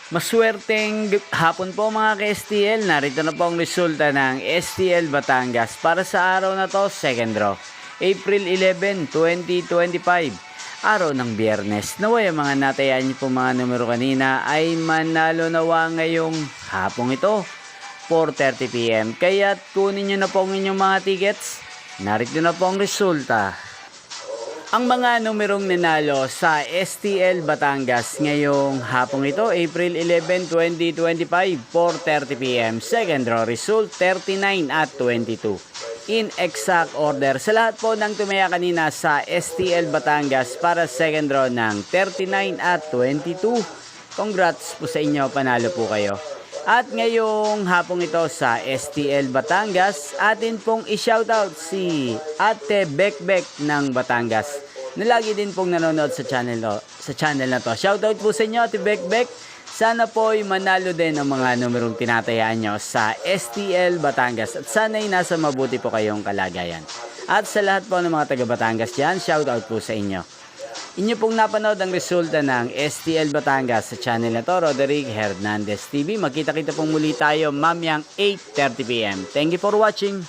Maswerteng hapon po mga ka-STL. Narito na po ang resulta ng STL Batangas para sa araw na to, second draw. April 11, 2025. Araw ng Biyernes. Naway ang mga natayaan niyo po mga numero kanina ay manalo nawa ngayong hapong ito, 4:30 PM. Kaya't kunin niyo na po ang inyong mga tickets. Narito na po ang resulta. Ang mga numerong nanalo sa STL Batangas ngayong hapong ito, April 11, 2025, 4:30 PM. Second draw result, 39 at 22. In exact order, sa lahat po ng tumaya kanina sa STL Batangas para second draw ng 39 at 22. Congrats po sa inyo, panalo po kayo. At ngayong hapong ito sa STL Batangas, atin pong i-shoutout si Ate Bekbek ng Batangas na lagi din pong nanonood sa channel na to. Shoutout po sa inyo, Ate Bekbek. Sana po ay manalo din ang mga numerong tinatayaan nyo sa STL Batangas at sana'y nasa mabuti po kayong kalagayan. At sa lahat po ng mga taga Batangas dyan, shoutout po sa inyo. Inyo pong napanood ang resulta ng STL Batangas sa channel na to, Roderick Hernandez TV. Magkita-kita pong muli tayo mamayang 8:30 PM. Thank you for watching.